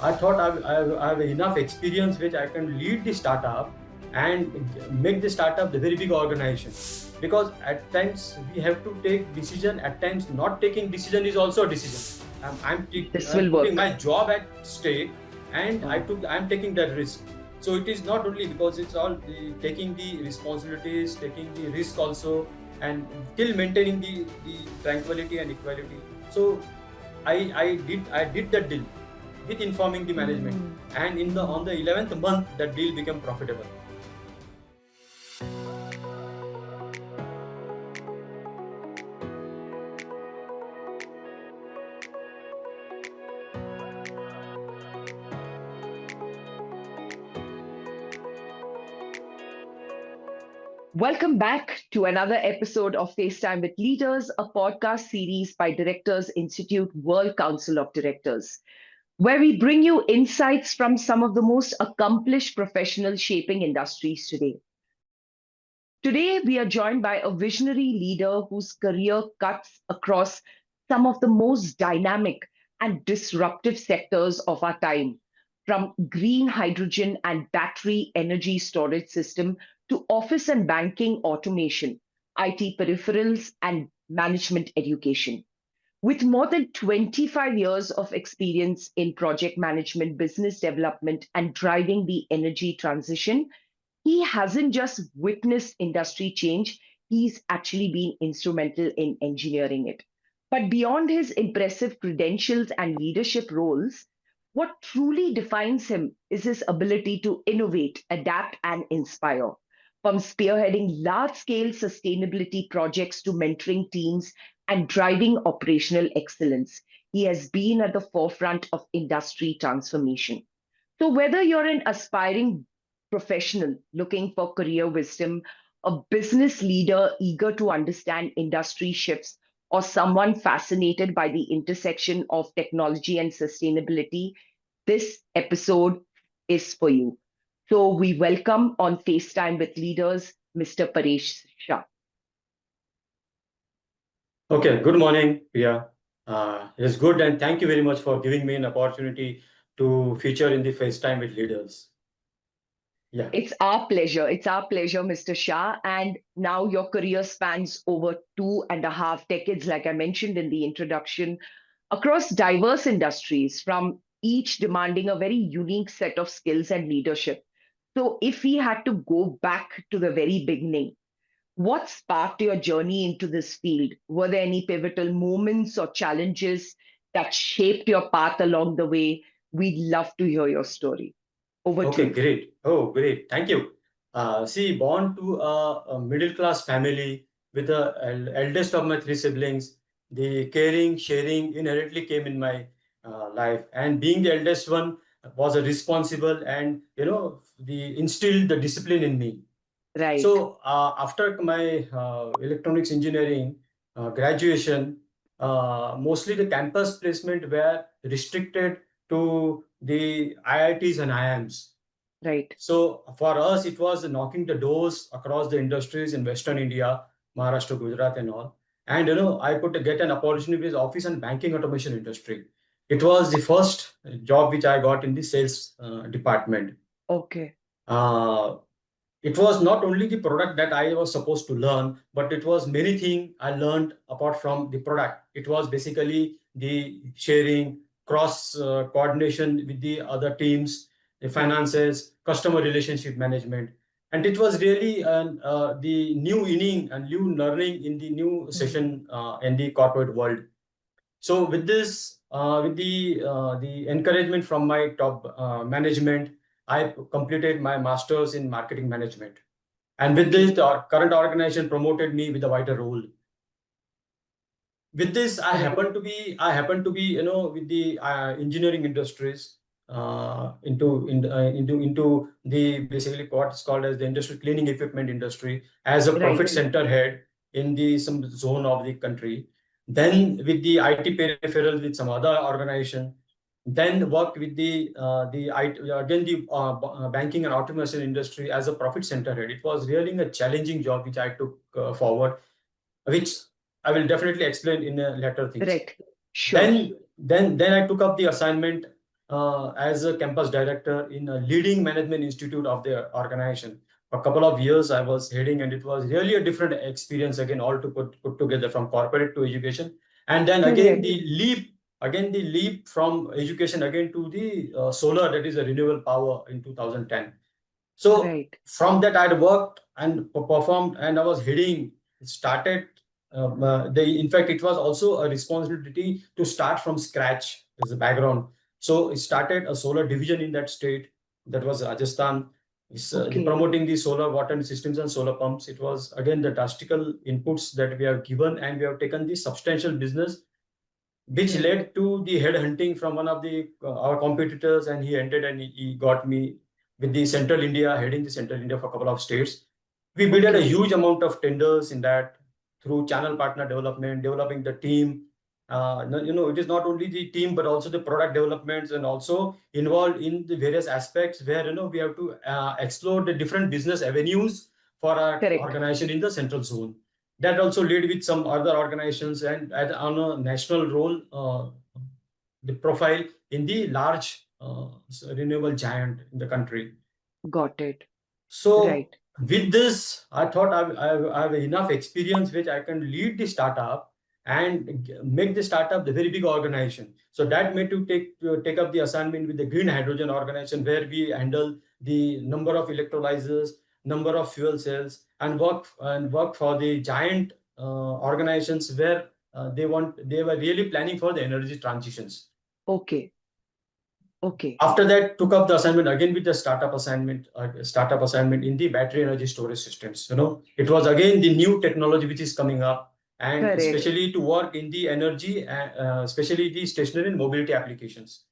I thought I have enough experience which I can lead the startup and make the startup the very big organization. Because at times we have to take decision. At times, not taking decision is also a decision. I'm putting my job at stake, and I'm taking that risk. So it is not only because it's all taking the responsibilities, taking the risk also, and still maintaining the tranquility and equality. So I did that deal with informing the management, and on the 11th month that deal became profitable. Welcome back to another episode of FaceTime with Leaders, a podcast series by Directors Institute World Council of Directors, where we bring you insights from some of the most accomplished professionals shaping industries today. Today, we are joined by a visionary leader whose career cuts across some of the most dynamic and disruptive sectors of our time, from green hydrogen and battery energy storage system to office and banking automation, IT peripherals, and management education. With more than 25 years of experience in project management, business development, and driving the energy transition, he hasn't just witnessed industry change, he's actually been instrumental in engineering it. But beyond his impressive credentials and leadership roles, what truly defines him is his ability to innovate, adapt, and inspire. From spearheading large-scale sustainability projects to mentoring teams and driving operational excellence, he has been at the forefront of industry transformation. So whether you're an aspiring professional looking for career wisdom, a business leader eager to understand industry shifts, or someone fascinated by the intersection of technology and sustainability, this episode is for you. So we welcome on FaceTime with Leaders, Mr. Paresh Shah. Okay, good morning, Priya. It's good, and thank you very much for giving me an opportunity to feature in the FaceTime with Leaders. Yeah. It's our pleasure. It's our pleasure, Mr. Shah. And now your career spans over 2.5 decades, like I mentioned in the introduction, across diverse industries, from each demanding a very unique set of skills and leadership. So if we had to go back to the very beginning, what sparked your journey into this field? Were there any pivotal moments or challenges that shaped your path along the way? We'd love to hear your story. Over to Okay, you. great. Oh, great. Thank you. See, born to a middle-class family with the eldest of my three siblings, the caring, sharing inherently came in my life. And being the eldest one was a responsible and, the instilled the discipline in me. Right. So after my electronics engineering graduation, mostly the campus placement were restricted to the IITs and IIMs. Right. So for us, it was knocking the doors across the industries in Western India, Maharashtra, Gujarat, and all. And I could get an opportunity with office and banking automation industry. It was the first job which I got in the sales department. Okay. It was not only the product that I was supposed to learn, but it was many things I learned apart from the product. It was basically the sharing, cross coordination with the other teams, the finances, customer relationship management. And it was really the new inning and new learning in the new session in the corporate world. So with this, with the encouragement from my top management, I completed my master's in marketing management. And with this, the current organization promoted me with a wider role. With this, I happen to be, with the engineering industries into the basically what's called as the industrial cleaning equipment industry as a profit center head in the some zone of the country. Then with the IT peripherals with some other organization. Then worked with the banking and automation industry as a profit center head. It was really a challenging job which I took forward, which I will definitely explain in a later things. Right. Sure. Then I took up the assignment as a campus director in a leading management institute of the organization. For a couple of years, I was heading, and it was really a different experience again, all to put together from corporate to education. And then again, the leap from education again to the solar, that is a renewable power in 2010. So from that, I had worked and performed, and I was heading. It started. In fact, it was also a responsibility to start from scratch as a background. So it started a solar division in that state. That was Rajasthan. Promoting the solar water systems and solar pumps. It was again the drastical inputs that we have given, and we have taken the substantial business, which led to the headhunting from one of the our competitors, and he entered and he got me with the Central India, heading the Central India for a couple of states. We built a huge amount of tenders in that through channel partner development, developing the team. It is not only the team, but also the product developments, and also involved in the various aspects where we have to explore the different business avenues for our organization in the central zone. That also led with some other organizations and on a national role, the profile in the large renewable giant in the country. Got it. So with this, I thought I have enough experience which I can lead the startup and make the startup the very big organization. So that made to take up the assignment with the green hydrogen organization, where we handle the number of electrolyzers, number of fuel cells, and work for the giant organizations where they were really planning for the energy transitions. Okay. After that, took up the assignment again with the startup assignment in the battery energy storage systems. It was again the new technology which is coming up, and especially to work in the energy, especially the stationary and mobility applications.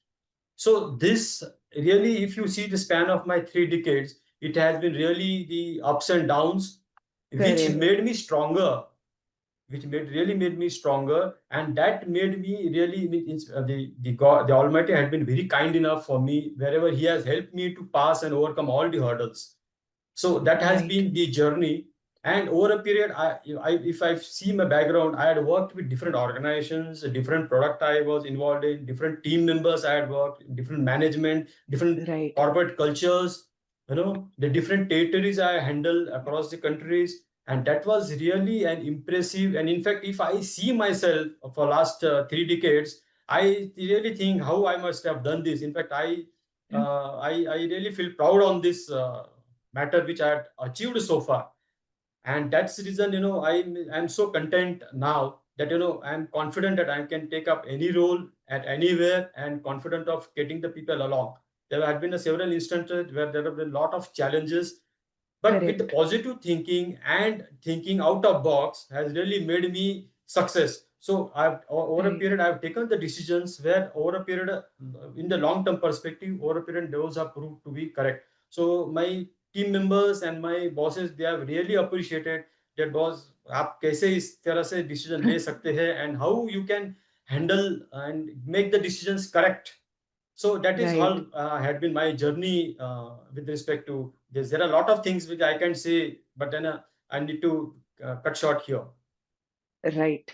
So this really, if you see the span of my 3 decades, it has been really the ups and downs, which made me stronger. Really made me stronger, and that made me really the Almighty had been very kind enough for me wherever He has helped me to pass and overcome all the hurdles. So that has been the journey. And over a period, if I see my background, I had worked with different organizations, different product I was involved in, different team members I had worked, different management, different corporate cultures, the different territories I handled across the countries. And that was really an impressive. And in fact, if I see myself for last 3 decades, I really think how I must have done this. In fact, I really feel proud on this matter which I had achieved so far. And that's the reason, I'm so content now that, I'm confident that I can take up any role at anywhere, and confident of getting the people along. There have been several instances where there have been a lot of challenges, but with the positive thinking and thinking out of box has really made me success. So over a period, I've taken the decisions where over a period, in the long-term perspective, over a period, those are proved to be correct. So my team members and my bosses, they have really appreciated that boss, आप कैसे इस तरह से decision ले सकते हैं, and how you can handle and make the decisions correct. So that is all had been my journey with respect to this. There are a lot of things which I can say, but then I need to cut short here. Right.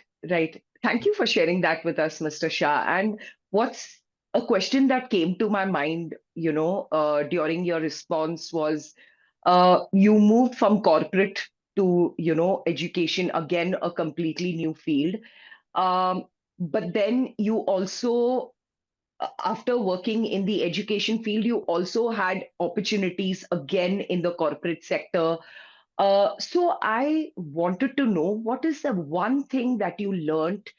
Thank you for sharing that with us, Mr. Shah. And what's a question that came to my mind, during your response was, you moved from corporate to, education, again, a completely new field. But then you also, after working in the education field, you also had opportunities again in the corporate sector. So I wanted to know, what is the one thing that you learned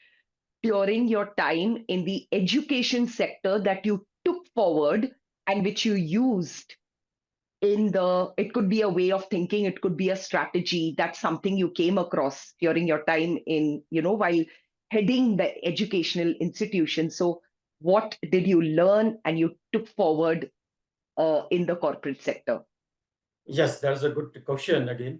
during your time in the education sector that you took forward and which you used it could be a way of thinking, it could be a strategy, that's something you came across during your time in, while heading the educational institution. So what did you learn and you took forward in the corporate sector? Yes, that's a good question again.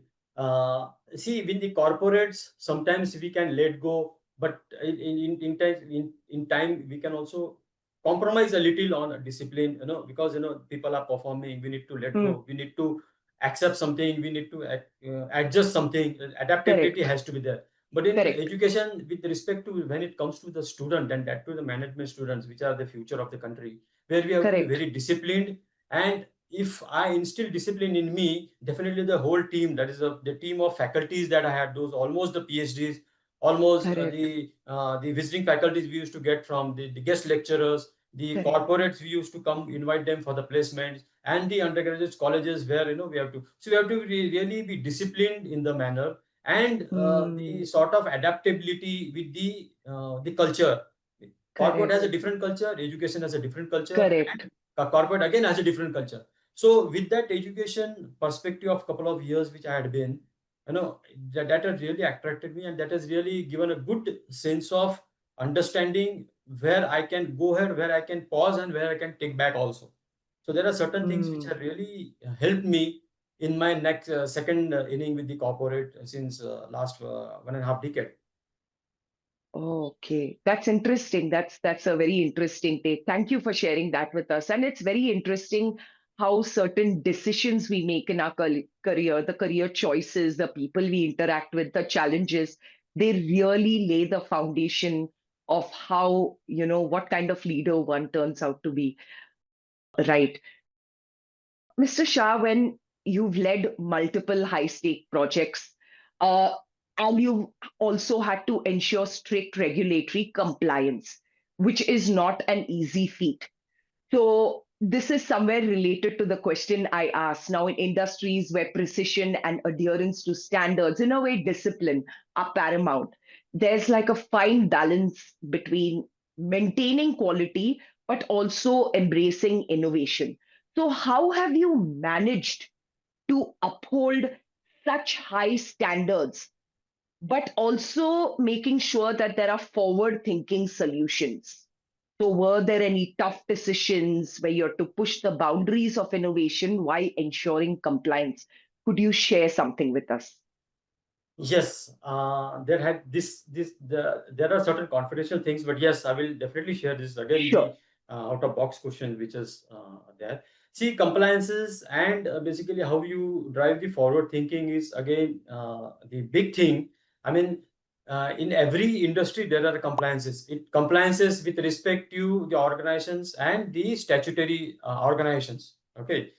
See, with the corporates, sometimes we can let go, but in time we can also compromise a little on discipline, because people are performing. We need to let go. We need to accept something. We need to adjust something. Adaptability has to be there. But in education, with respect to when it comes to the student, and that to the management students, which are the future of the country, where we have to be Correct. very disciplined. And if I instill discipline in me, definitely the whole team, that is the team of faculties that I had, those almost the PhDs, almost Correct. the visiting faculties we used to get from the guest lecturers, the Correct. corporates we used to come invite them for the placements, and the undergraduate colleges where we have to really be disciplined in the manner, and the Hmm. sort of adaptability with the culture. Corporate has Correct. a different culture, education has a different culture, Correct. and corporate again has a different culture. So with that education perspective of couple of years which I had been, that has really attracted me, and that has really given a good sense of understanding where I can go ahead, where I can pause, and where I can take back also. So there are certain things which Hmm. have really helped me in my next second inning with the corporate since last 1.5 decade. Okay, that's interesting. That's a very interesting take. Thank you for sharing that with us. And it's very interesting how certain decisions we make in our career, the career choices, the people we interact with, the challenges, they really lay the foundation of how, what kind of leader one turns out to be. Right. Mr. Shah, when you've led multiple high stake projects, uh, and you've also had to ensure strict regulatory compliance, which is not an easy feat. So, this is somewhere related to the question I asked. Now, in industries where precision and adherence to standards, in a way, discipline are paramount, there's like a fine balance between maintaining quality but also embracing innovation. So, how have you managed to uphold such high standards, but also making sure that there are forward thinking solutions? So, were there any tough decisions where you had to push the boundaries of innovation while ensuring compliance? Could you share something with us? Yes, there had there are certain confidential things, but yes, I will definitely share this again. Sure. The out of box question which is there. See, compliances and basically how you drive the forward thinking is again the big thing. I mean, in every industry there are compliances. It compliances with respect to the organizations and the statutory organizations. Okay,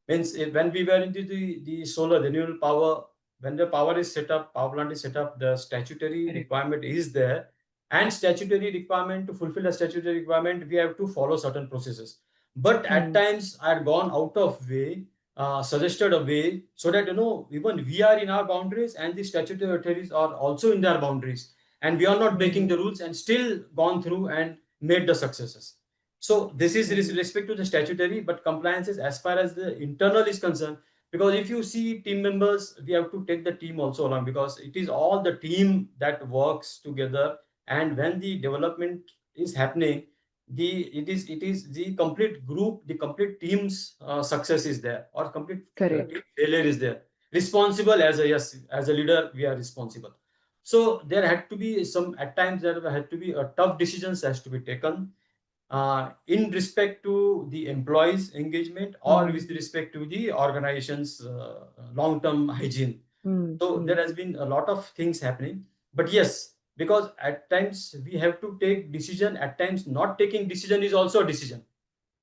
means when we were into the solar renewable power, when the power is set up, power plant is set up, the statutory Correct. requirement is there, and statutory requirement, to fulfill the statutory requirement we have to follow certain processes. But at Hmm. times I had gone out of way, suggested a way, so that even we are in our boundaries and the statutory authorities are also in their boundaries, and we are not breaking Hmm. the rules and still gone through and made the successes. So this is Hmm. respect to the statutory, but compliance is as far as the internal is concerned. Because if you see team members, we have to take the team also along, because it is all the team that works together. And when the development is happening, it is the complete group, the complete team's success is there, or complete Correct. team failure is there. Responsible as a, yes, as a leader we are responsible. So there had to be some, at times there had to be a tough decisions has to be taken in respect to the employees engagement, or Hmm. with respect to the organization's long-term hygiene. Hmm. So Hmm. there has been a lot of things happening, but yes, because at times we have to take decision, at times not taking decision is also a decision.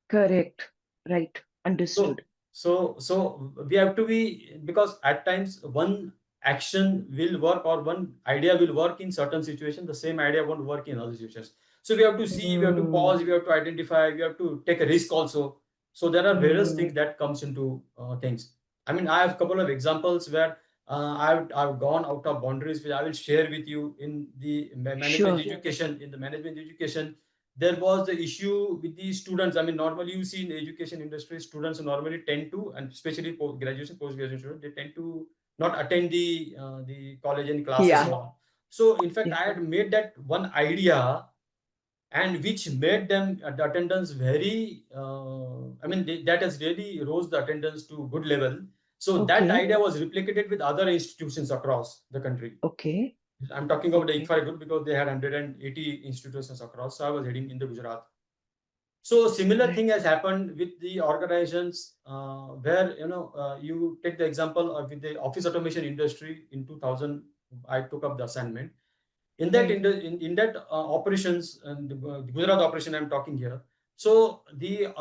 Correct. Right. So, Understood. so we have to be, because at times one action will work or one idea will work in certain situations, the same idea won't work in other situations. So we have to see, we have to Hmm. pause, we have to identify, we have to take a risk also. So there are various Hmm. things that comes into things. I mean, I have a couple of examples where I've gone out of boundaries, which I will share with you in the management Sure. education. In the management education, there was the issue with the students. I mean, normally you see in the education industry, students normally tend to, and especially post graduation, post graduation students, they tend to not attend the college and classes Yeah. so on. So in fact, Yeah. I had made that one idea, and which made them the attendance very. I mean, that has really rose the attendance to good level. So that Okay. idea was replicated with other institutions across the country. Okay. I'm talking about the Okay. ICFA group because they had 180 institutions across. So I was heading in the Gujarat. So similar Right. thing has happened with the organizations where you take the example of with the office automation industry in 2000. I took up the assignment in that Right. in that operations, and the Gujarat operation I'm talking here. So the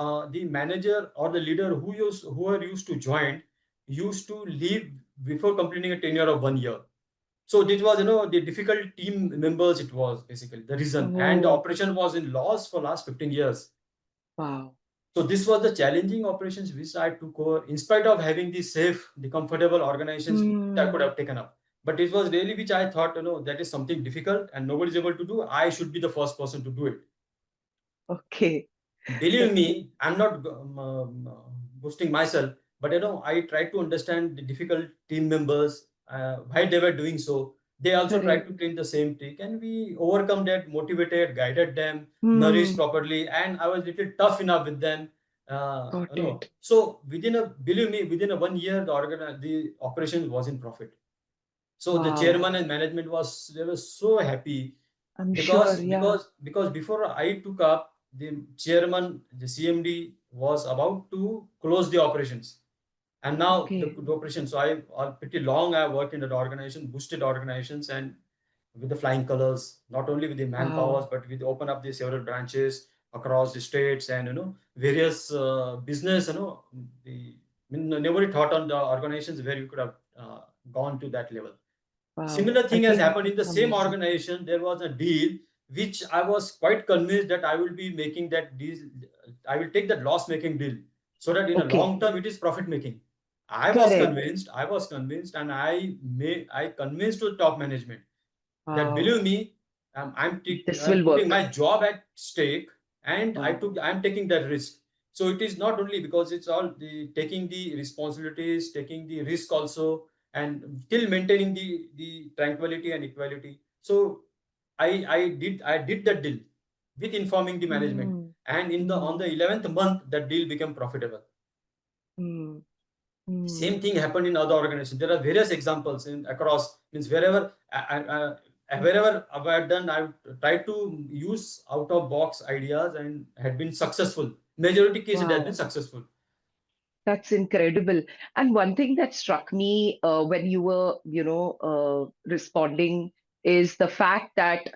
manager or the leader who are used to join used to leave before completing a tenure of 1 year. So this was, the difficult team members. It was basically the reason, and the Oh, operation was in loss for last 15 years. wow. So this was the challenging operations which I took over, in spite of having the safe, the comfortable organizations which I could Hmm. have taken up. But it was really which I thought, that is something difficult and nobody is able to do. I should be the first person to do it. Okay. Believe Okay. me, I'm not boosting myself, but I try to understand the difficult team members, why they were doing so. They also tried to Correct. clean the same trick, and we overcome that, motivated, guided them, nourished Hmm. properly, and I was little tough enough with them. Got it. So believe me, within a 1 year, the operation was in profit. So the Wow. chairman and management they were so happy, I'm sure. because Yeah. before I took up, the chairman, the CMD was about to close the operations, and now Okay. the operation. So pretty long I worked in that organization, boosted organizations, and with the flying colors, not only with the manpowers, Wow. but with open up the several branches across the states, and various business. The I mean, nobody thought on the organizations where you could have gone to that level. Wow. Similar I thing has think happened in the same amazing. organization. There was a deal which I was quite convinced that I will be making that deal. I will take that loss making deal, so that in a Okay. long term it is profit making. Correct. I was convinced, and I convinced to the top management that, Wow. believe me, This I'm will putting my work. job at stake, and Wow. I'm taking that risk. So it is not only because it's all the taking the responsibilities, taking the risk also, and still maintaining the tranquility and equality. So I did that deal with informing the management, Hmm. and in the on Hmm. the 11th month that deal became profitable. Hmm. Hmm. Same thing happened in other organizations. There are various examples in across, means wherever wherever I've done, I've tried to use out of box ideas and had been successful. Majority case it has been Wow. successful. That's incredible. And one thing that struck me when you were, responding is the fact that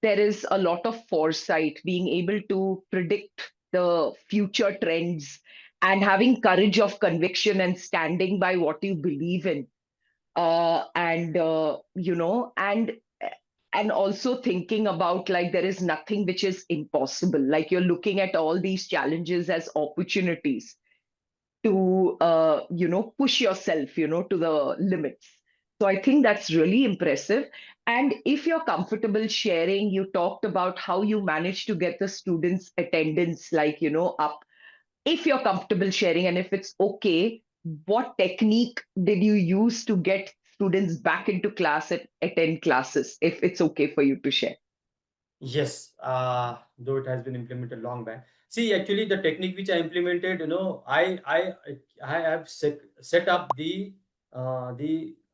there is a lot of foresight, being able to predict the future trends and having courage of conviction and standing by what you believe in. And, and also thinking about like there is nothing which is impossible. Like you're looking at all these challenges as opportunities to push yourself to the limits. So I think that's really impressive. And if you're comfortable sharing, you talked about how you managed to get the students attendance like up. If you're comfortable sharing, and if it's okay, what technique did you use to get students back into class and attend classes, if it's okay for you to share? Yes, though it has been implemented long back. See, actually, the technique which I implemented, I have set up the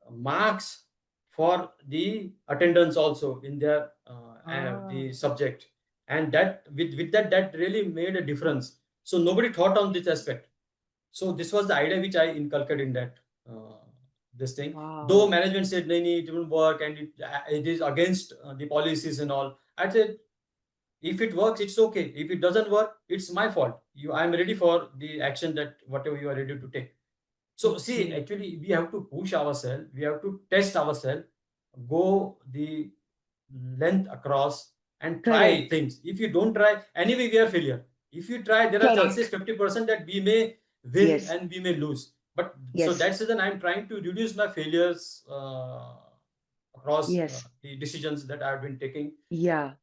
marks for the attendance also in their Ah, the subject, and that with that really made a difference. So nobody thought on this aspect. So this was the idea which I inculcated in that this thing. Though wow. management said, no, it won't work, and it is against the policies and all. I said, if it works, it's okay. If it doesn't work, it's my fault. I'm ready for the action that whatever you are ready to take. So see, Okay. actually, we have to push ourselves. We have to test ourselves, go the length across, and try Correct. things. If you don't try, anyway, we are failure. If you try, there are chances Correct. 50% that we may win Yes. and we may lose. But so Yes. that's the reason I'm trying to reduce my failures across Yes. the decisions that I've been taking Yeah.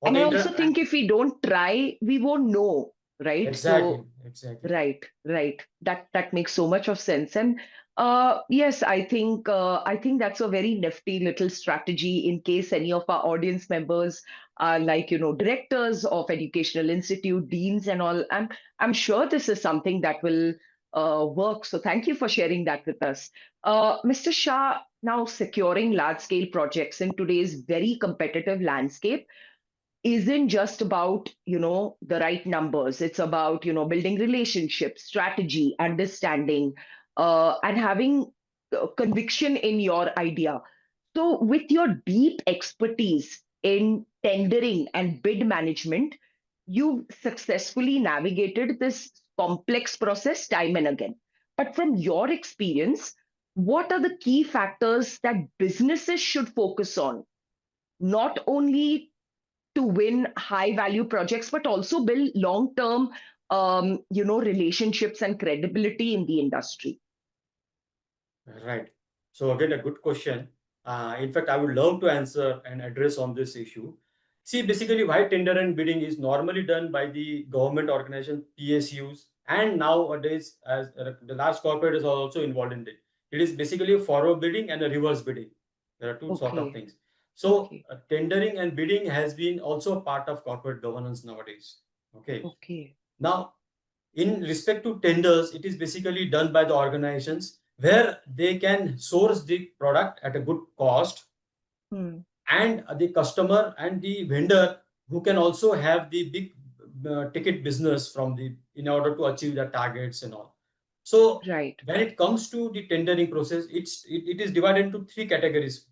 for And the I also inter. think if we don't try, we won't know, right? Exactly, So, exactly. right, right. That makes so much of sense. And yes, I think that's a very nifty little strategy in case any of our audience members are like, directors of educational institute, deans and all. I'm sure this is something that will work. So thank you for sharing that with us. Mr. Shah, now securing large scale projects in today's very competitive landscape isn't just about the right numbers. It's about building relationships, strategy, understanding, and having conviction in your idea. So with your deep expertise in tendering and bid management, you've successfully navigated this complex process time and again. But from your experience, what are the key factors that businesses should focus on, not only to win high value projects, but also build long term relationships and credibility in the industry? Right. So again, a good question. In fact, I would love to answer and address on this issue. See, basically, why tender and bidding is normally done by the government organization, PSUs, and nowadays, as the large corporate is also involved in it. It is basically a forward bidding and a reverse bidding. There are two sort of Okay. things. So, Okay. tendering and bidding has been also a part of corporate governance nowadays. Okay. Okay. Now, in respect to tenders, it is basically done by the organizations where they can source the product at a good cost, and the customer and the vendor who can also have the big ticket business from the in order to achieve their targets and all. So Right. when it comes to the tendering process, it is divided into three categories.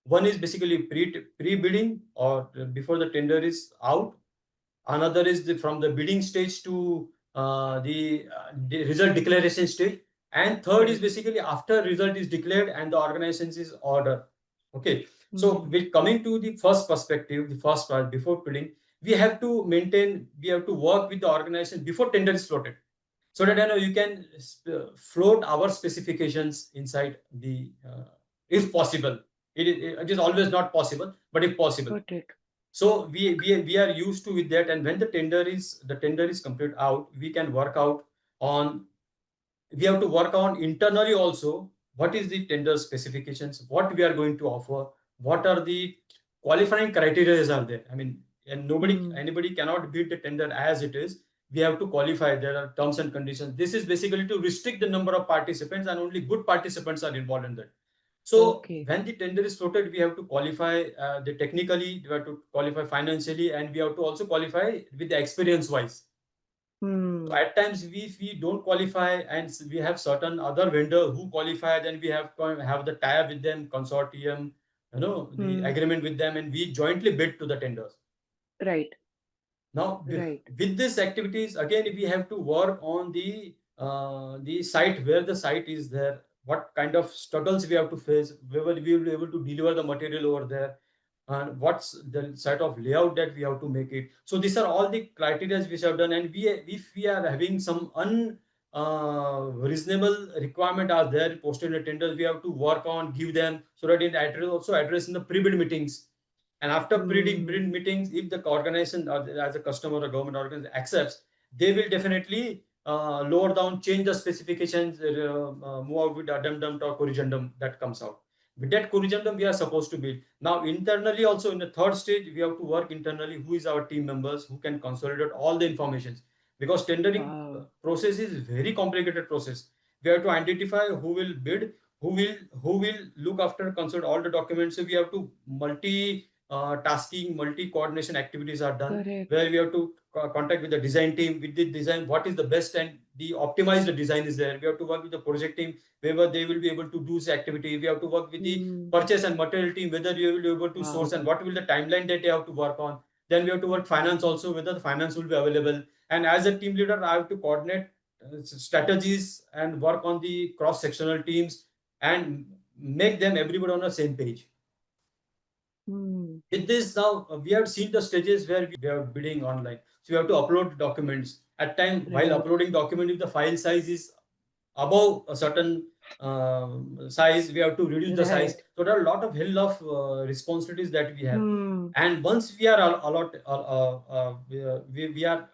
One is basically pre-bidding or before the tender is out. Another is from the bidding stage to the result declaration stage. And third is Right. basically after result is declared and the organization is ordered. Okay. So Mm. with coming to the first perspective, the first part before bidding, we have to work with the organization before tender is floated. So that you can float our specifications inside the, if possible. It is always not possible, but if possible. Got it. So we are used to with that, and when the tender is complete out, we can work out on we have to work on internally also what is the tender specifications, what we are going to offer, what are the qualifying criteria are there. I mean, and Mm. anybody cannot bid the tender as it is. We have to qualify. There are terms and conditions. This is basically to restrict the number of participants, and only good participants are involved in that. So Okay. when the tender is floated, we have to qualify the technically, we have to qualify financially, and we have to also qualify with the experience wise. So Mm. at times, if we don't qualify and we have certain other vendor who qualify, then we have to have the tie with them, consortium, the Mm. agreement with them, and we jointly bid to the tenders. Right. Now, Right. with these activities, again, we have to work on the site where the site is there. What kind of struggles we have to face? Whether we will be able to deliver the material over there, and what's the sort of layout that we have to make it. So these are all the criteria which have done, and if we are having some reasonable requirement are there posted in the tenders, we have to work on, give them, so that in also address in the pre-bid meetings. And after Mm. bid meetings, if the organization or as a customer or government organization accepts, they will definitely lower down, change the specifications, move out with addendum or corrigendum that comes out. With that corrigendum, we are supposed to build. Now, internally also in the third stage, we have to work internally. Who is our team members who can consolidate all the informations? Because tendering Wow. process is very complicated process. We have to identify who will bid, who will look after consult all the documents. So we have to tasking, multi-coordination activities are done, Correct. where we have to contact with the design team, with the design, what is the best and the optimized design is there. We have to work with the project team, whether they will be able to do this activity. We have to work with the Mm. purchase and material team, whether you will be able to source Wow. and what will the timeline that you have to work on. Then we have to work finance also, whether the finance will be available. And as a team leader, I have to coordinate strategies and work on the cross-sectional teams and make them everybody on the same page. Mm. With this now, we have seen the stages where we are bidding online. So you have to upload documents. At time while Right. uploading document, if the file size is above a certain size, we have to reduce the size. Right. So there are a lot of hell of responsibilities that we have. Mm. And once we are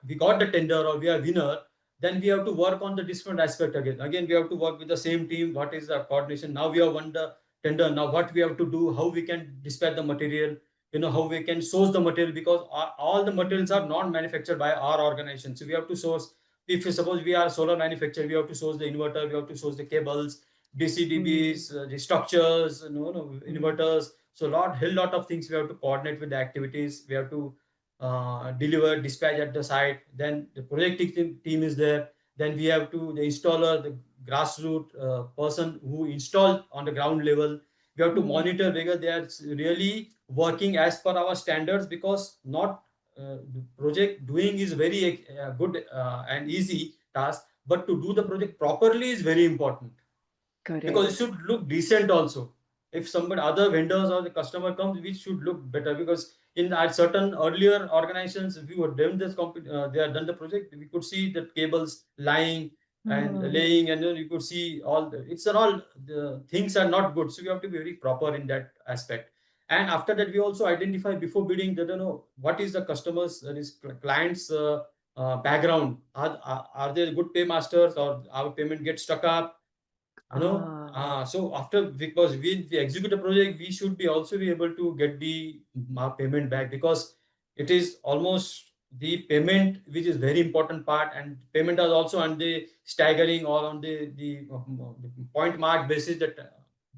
we got the tender or we are winner, then we have to work on the different aspect again. Again, we have to work with the same team. What is the coordination? Now we have won the tender. Now what we have to do? How we can dispatch the material? How we can source the material, because all the materials are Mm. not manufactured by our organization. So we have to source. If suppose we are solar manufacturer, we have to source the inverter, we have to source the cables, Mm. DCDBs, the structures, Mm. inverters. So hell lot of things we have to coordinate with the activities. We have to deliver, dispatch at the site. Then the project team is there. Then we have to the installer, the grassroots person who installed on the ground level. We have to Mm. monitor whether they are really working as per our standards, because not the project doing is very good and easy task, but to do the project properly is very important, because it Correct. should look decent also. If somebody other vendors or the customer comes, we should look better, because in at certain earlier organizations, if you had done this they have done the project, we could see the cables lying and Hmm. laying, and then you could see all the, it's all the things are not good, so we have to be very proper in that aspect. And after that, we also identify before bidding that, what is the customer's, that is client's background. Are they good paymasters, or our payment gets stuck up, Ah, so after, because we execute a project, we should be also be able to get the payment back, because it is almost the payment which is very important part, and payment is also on the staggering or on the point mark basis that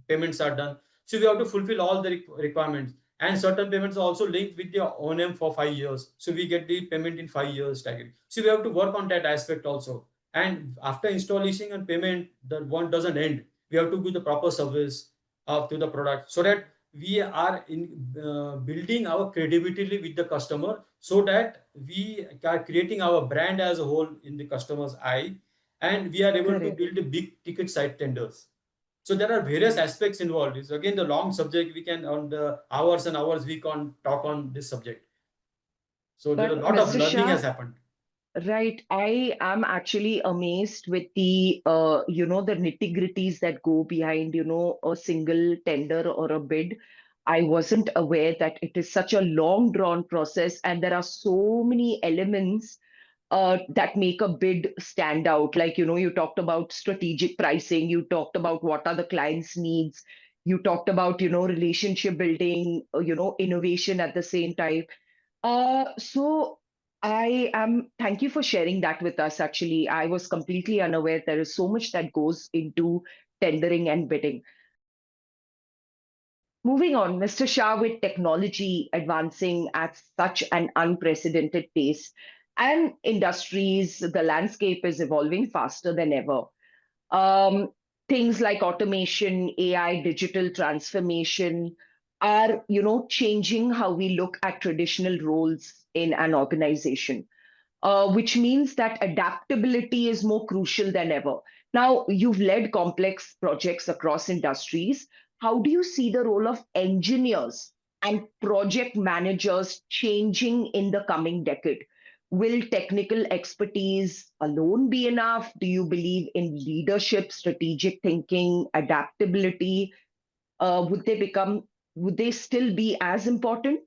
payments are done. So we have to fulfill all the requirements, and certain payments are also linked with the O&M for 5 years, so we get the payment in 5 years staggering. So we have to work on that aspect also. And after installation and payment, the one doesn't end. We have to give the proper service to the product, so that we are in building our credibility with the customer, so that we are creating our brand as a whole in the customer's eye, and we are able to correct. build a big ticket site tenders. So there are various Right. aspects involved. It's again the long subject. We can on the hours and hours we can talk on this subject. So there are a But lot of Mr. learning Shah, has happened. right, I am actually amazed with the the nitty-gritties that go behind, a single tender or a bid. I wasn't aware that it is such a long drawn process, and there are so many elements that make a bid stand out. Like, you talked about strategic pricing, you talked about what are the client's needs, you talked about, relationship building, innovation at the same time. So thank you for sharing that with us. Actually, I was completely unaware there is so much that goes into tendering and bidding. Moving on, Mr. Shah, with technology advancing at such an unprecedented pace and industries, the landscape is evolving faster than ever. Um, Things like automation, AI, digital transformation are, changing how we look at traditional roles in an organization, which means that adaptability is more crucial than ever. Now, you've led complex projects across industries. How do you see the role of engineers and project managers changing in the coming decade? Will technical expertise alone be enough? Do you believe in leadership, strategic thinking, adaptability? Would they still be as important?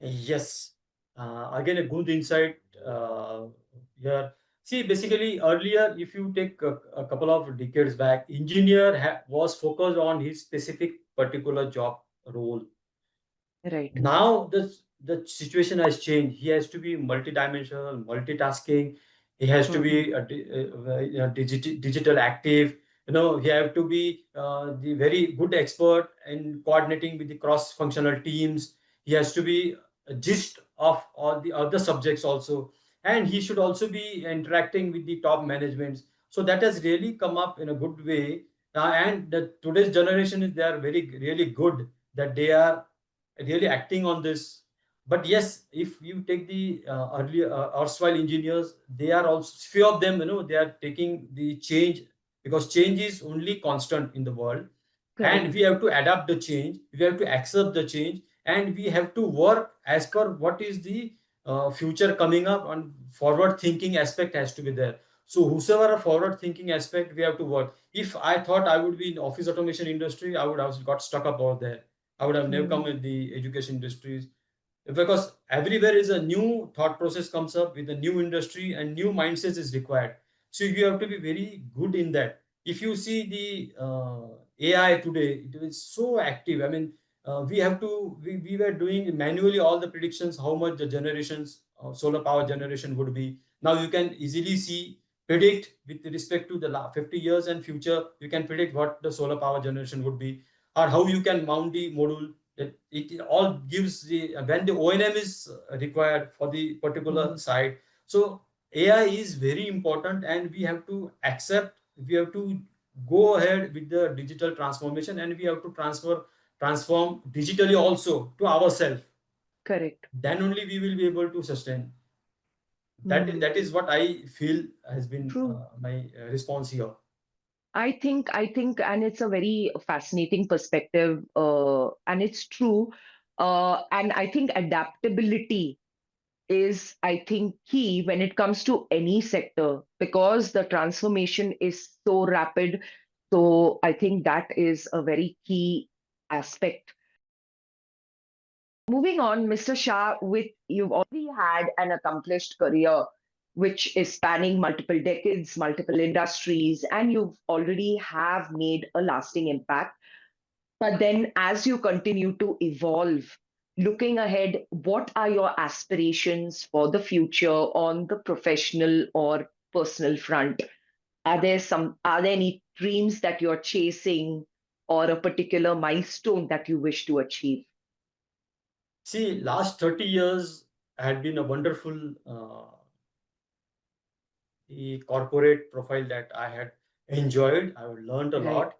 Yes. Again, a good insight here. See, basically, earlier, if you take a couple of decades back, engineer was focused on his specific particular job role. Right. Now the situation has changed. He has to be multidimensional, multitasking. He has to Hmm. be digital active. He have to be the very good expert in coordinating with the cross-functional teams. He has to be a gist of all the other subjects also, and he should also be interacting with the top managements. So that has really come up in a good way. And the today's generation is they are very really good, that they are really acting on this. But yes, if you take the earlier erstwhile engineers, they are also few of them, they are taking the change, because change is only constant in the world, and Correct. we have to adapt the change, we have to accept the change, and we have to work as per what is the future coming up, and forward thinking aspect has to be there. So whosoever a forward thinking aspect, we have to work. If I thought I would be in office automation industry, I would have got stuck up over there. I would have never come Hmm. with the education industries, because everywhere is a new thought process comes up with a new industry, and new mindsets is required. So you have to be very good in that. If you see the AI today, it is so active. I mean, we were doing manually all the predictions, how much the generations solar power generation would be. Now you can easily see, predict with respect to the 50 years and future, you can predict what the solar power generation would be, or how you can mount the module. It all gives the, when the O&M is required for the particular Hmm. site. So AI is very important, and we have to accept, we have to go ahead with the digital transformation, and we have to transform digitally also to ourselves. Correct. Then only we will be able to sustain. Hmm. That is what I feel has been True. my response here. I think, and it's a very fascinating perspective, and it's true. And I think adaptability is, I think, key when it comes to any sector because the transformation is so rapid. So I think that is a very key aspect. Moving on, Mr. Shah, with you've already had an accomplished career which is spanning multiple decades, multiple industries, and you've already have made a lasting impact. But then as you continue to evolve, looking ahead, what are your aspirations for the future on the professional or personal front? Are there any dreams that you're chasing or a particular milestone that you wish to achieve? See, last 30 years had been a wonderful the corporate profile that I had enjoyed. I learned a Right. lot.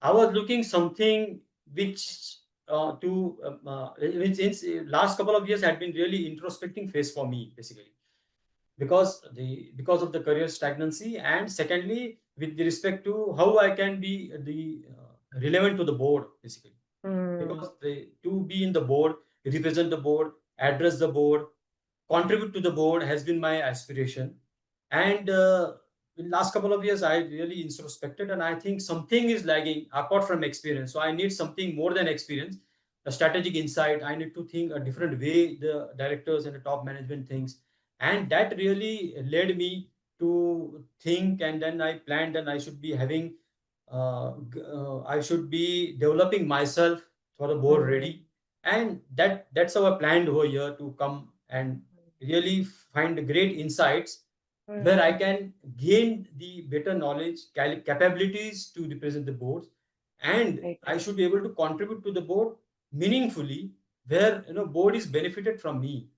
I was looking something which which in last couple of years had been really introspecting phase for me basically because of the career stagnancy, and secondly with the respect to how I can be the relevant to the board basically, Mm, because to be in the board, represent the board, address the board, contribute to the board has been my aspiration. And in last couple of years, I really introspected, and I think something is lagging apart from experience. So I need something more than experience, a strategic insight. I need to think a different way the directors and the top management thinks, and that really led me to think. And then I planned, and I should be having, I should be developing myself for the board mm, ready, and that's our plan over here to come and really find great insights where I mm. can gain the better knowledge, capabilities to represent the boards, and Right. I should be able to contribute to the board meaningfully, where board is benefited from me.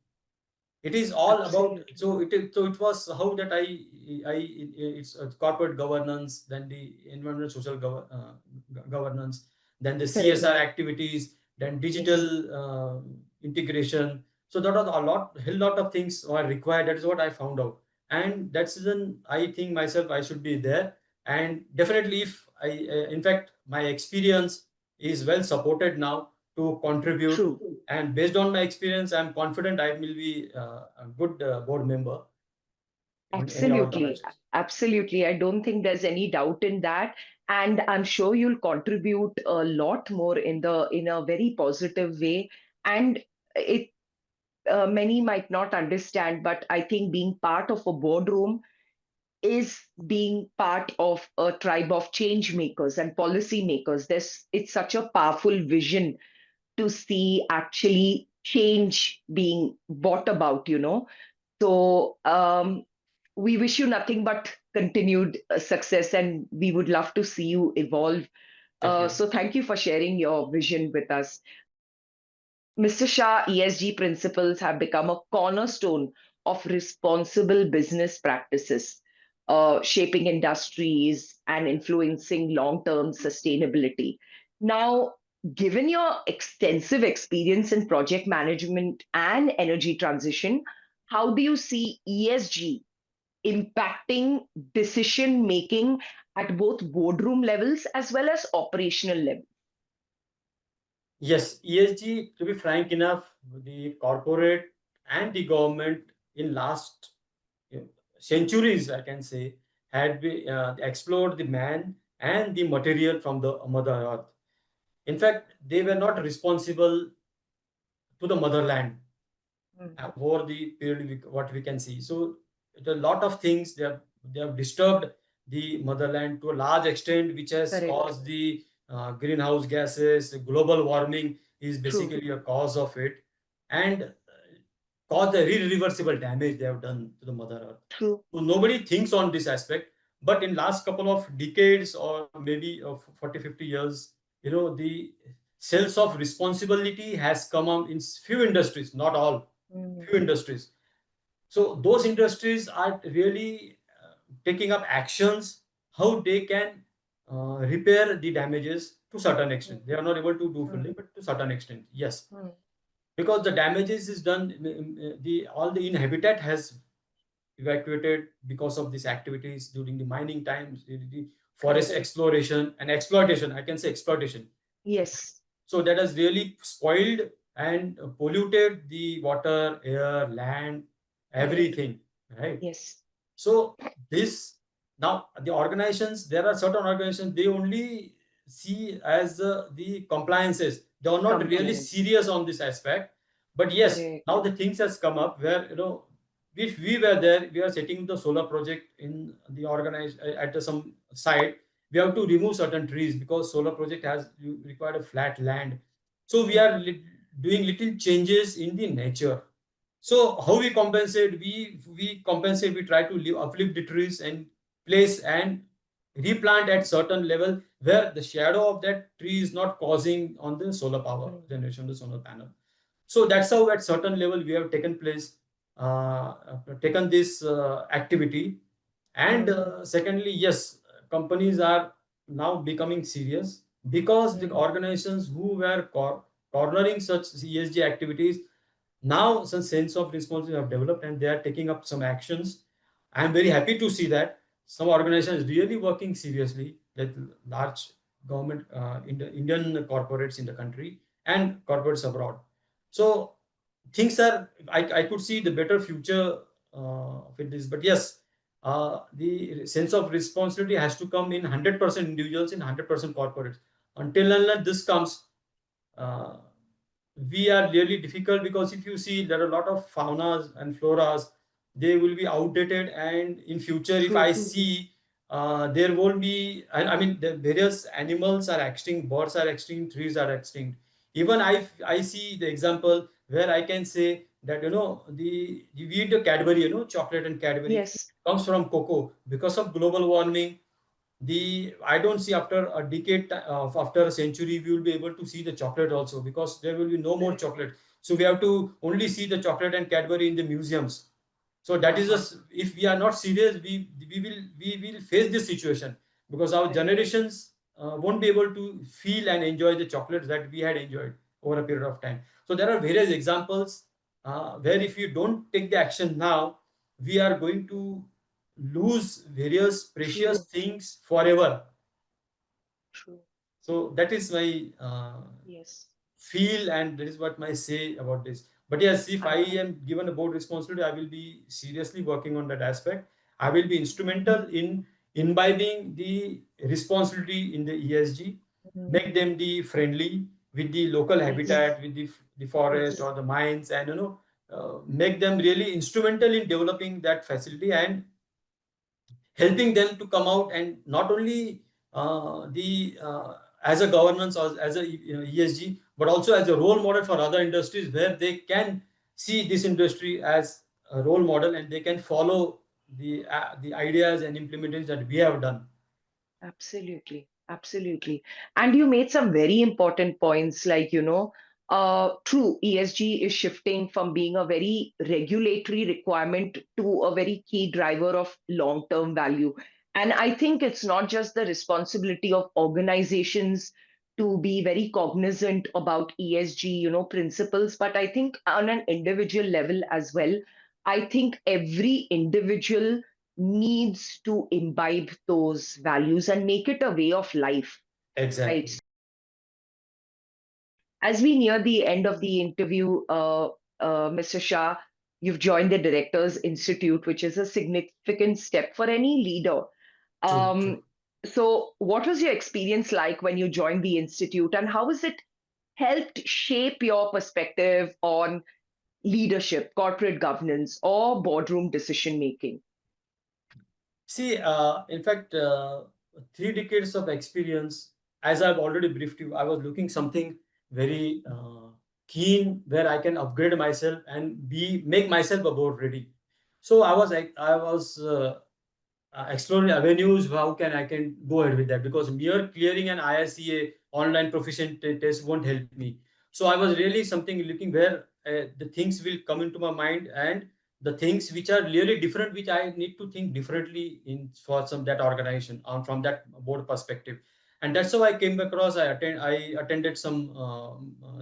It is all about, Absolutely. so it was how that it's corporate governance, then the environmental social governance, then the Correct. CSR activities, then digital Yes. integration. So that was a lot of things are required. That is what I found out, and that's then I think myself I should be there. And definitely if I in fact my experience is well supported now to contribute, True. and based on my experience, I'm confident I will be a good board member in any Absolutely. organization. Absolutely. I don't think there's any doubt in that. And I'm sure you'll contribute a lot more in a very positive way. And it many might not understand, but I think being part of a boardroom is being part of a tribe of change makers and policy makers. It's such a powerful vision to see actually change being brought about. So we wish you nothing but continued success, and we would love to see you evolve. Thank you. So thank you for sharing your vision with us. Mr. Shah, ESG principles have become a cornerstone of responsible business practices, shaping industries and influencing long term sustainability. Now, given your extensive experience in project management and energy transition, how do you see ESG impacting decision making at both boardroom levels as well as operational levels? Yes, ESG, to be frank enough, the corporate and the government in last you know, centuries, I can say, explored the man and the material from the Mother Earth. In fact, they were not responsible to the motherland Mm, over the period what we can see. So a lot of things they have disturbed the motherland to a large extent, which has correct. caused the greenhouse gases. Global warming is True. basically a cause of it, and caused the irreversible damage they have done to the mother earth. True. So nobody thinks on this aspect, but in last couple of decades or maybe of 40 50 years, the sense of responsibility has come up in few industries, not all, Mm, few industries. So those industries are really taking up actions how they can repair the damages to certain mm, extent. They are not able to do fully, mm, but to certain extent, yes. mm. because the damages is done, all the inhabitat has evacuated because of these activities during the mining times, the forest exploration and exploitation. I can say exploitation. Yes. So that has really spoiled and polluted the water, air, land, everything, right? Yes. So this, now the organizations, there are certain organizations, they only see as the compliances. They are not really serious on this aspect. But yes, Correct. now the things has come up where, if we were there, we are setting the solar project in the organized at some site. We have to remove certain trees because solar project has you required a flat land. So we are doing little changes in the nature. So how we compensate? We compensate. We try to uplift the trees and place and replant at certain level where the shadow of that tree is not causing on the solar power generation, the solar panel. So that's how at certain level we have taken this activity. And secondly, yes, companies are now becoming serious because the organizations who were cornering such ESG activities, now some sense of responsibility have developed and they are taking up some actions. I am very happy to see that some organizations really working seriously, like large government, Indian corporates in the country and corporates abroad. So things are, I could see the better future with this. But yes, the sense of responsibility has to come in 100% individuals, in 100% corporates. Until and unless this comes, uh, we are really difficult, because if you see there are a lot of faunas and floras, they will be outdated, and in future if I see there won't be, I mean the various animals are extinct, birds are extinct, trees are extinct. Even I see the example where I can say that the we eat the Cadbury, chocolate and Cadbury comes from cocoa. Because of global warming, the I don't see after a decade of after a century we will be able to see the chocolate also, because there will be no more chocolate. So we have to only see the chocolate and Cadbury in the museums. So that is just, if we are not serious, we will face this situation, because our generations won't be able to feel and enjoy the chocolates that we had enjoyed over a period of time. So there are various examples where if you don't take the action now, we are going to lose various precious things forever. True. So that is my feel, and that is what my say about this. But yes, if I am given a board responsibility, I will be seriously working on that aspect. I will be instrumental in imbibing the responsibility in the ESG, make them the friendly with the local habitat, with the forest or the mines, and make them really instrumental in developing that facility and helping them to come out, and not only the as a governance or as a ESG, but also as a role model for other industries, where they can see this industry as a role model and they can follow the ideas and implementations that we have done. Absolutely, absolutely. And you made some very important points, like, true, ESG is shifting from being a very regulatory requirement to a very key driver of long-term value. And I think it's not just the responsibility of organizations to be very cognizant about ESG, principles, but I think on an individual level as well. I think every individual needs to imbibe those values and make it a way of life. Exactly. Right. As we near the end of the interview, Mr. Shah, you've joined the Directors Institute, which is a significant step for any leader. True. So, what was your experience like when you joined the Institute, and how has it helped shape your perspective on leadership, corporate governance, or boardroom decision making? See, in fact, 3 decades of experience, as I've already briefed you, I was looking something very keen where I can upgrade myself and make myself about ready. So I was exploring avenues. How can I can go ahead with that? Because mere clearing an ISCA online proficient test won't help me. So I was really something looking where the things will come into my mind, and the things which are really different, which I need to think differently in for some that organization from that board perspective. And that's how I came across. I attended some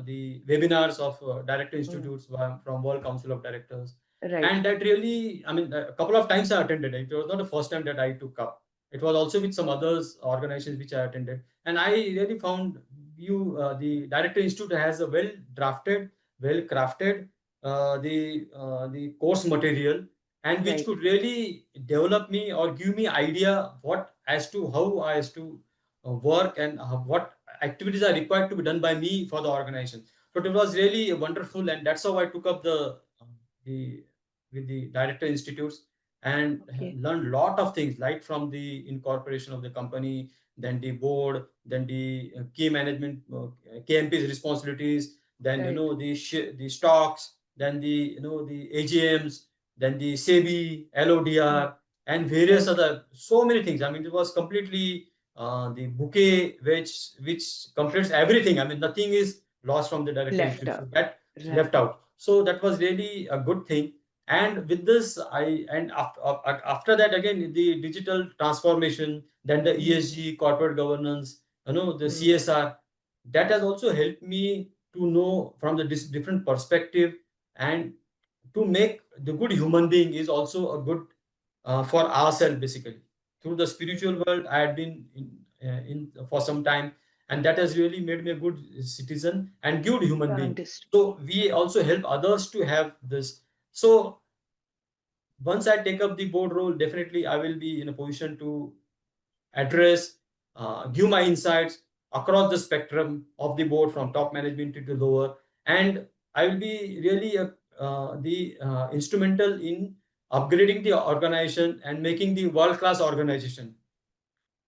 the webinars of director institutes from World Council of Directors, Right. and that really, I mean, a couple of times I attended. It was not the first time that I took up. It was also with some others organizations which I attended, and I really found the director institute has a well drafted, well crafted the course material, and which Right. could really develop me or give me idea what as to how I has to work and what activities are required to be done by me for the organization. So it was really wonderful, and that's how I took up the with the director institutes and Okay. learned lot of things, like from the incorporation of the company, then the board, then the key management KMP's responsibilities, then Right. the stocks, then the AGMs, then the SEBI, LODR, and various Right. other so many things. I mean, it was completely the bouquet which completes everything. I mean, nothing is lost from the director Left institute. So out. that Right. left out. So that was really a good thing. And with this, after that again the digital transformation, then the ESG, corporate governance, the CSR, that has also helped me to know from the different perspective, and to make the good human being is also a good for ourselves basically. Through the spiritual world, I had been in for some time, and that has really made me a good citizen and good human being. Understood. So we also help others to have this. So once I take up the board role, definitely I will be in a position to address, give my insights across the spectrum of the board from top management to the lower, and I will be really the instrumental in upgrading the organization and making the world-class organization,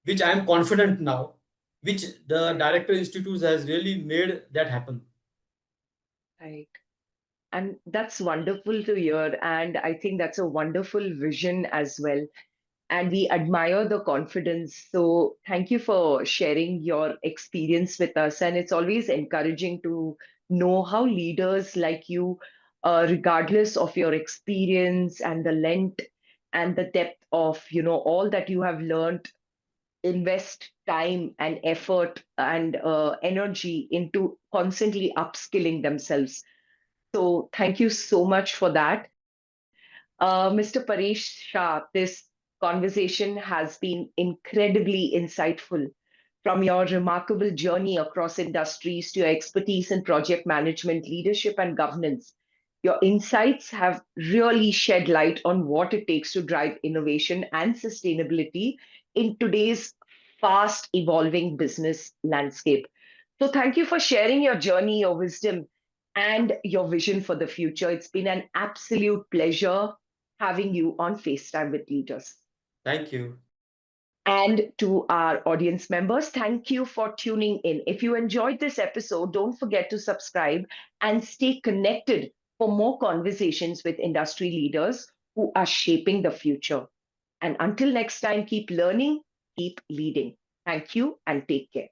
which I am confident now, which the Right. director institute has really made that happen. Right. And that's wonderful to hear. And I think that's a wonderful vision as well. And we admire the confidence. So thank you for sharing your experience with us. And it's always encouraging to know how leaders like you, regardless of your experience and the length and the depth of, all that you have learned, invest time and effort and energy into constantly upskilling themselves. So thank you so much for that. Mr. Paresh Shah, this conversation has been incredibly insightful. From your remarkable journey across industries to your expertise in project management, leadership, and governance, your insights have really shed light on what it takes to drive innovation and sustainability in today's fast evolving business landscape. So, thank you for sharing your journey, your wisdom, and your vision for the future. It's been an absolute pleasure having you on FaceTime with Leaders. Thank you. And to our audience members, thank you for tuning in. If you enjoyed this episode, don't forget to subscribe and stay connected for more conversations with industry leaders who are shaping the future. And until next time, keep learning, keep leading. Thank you and take care.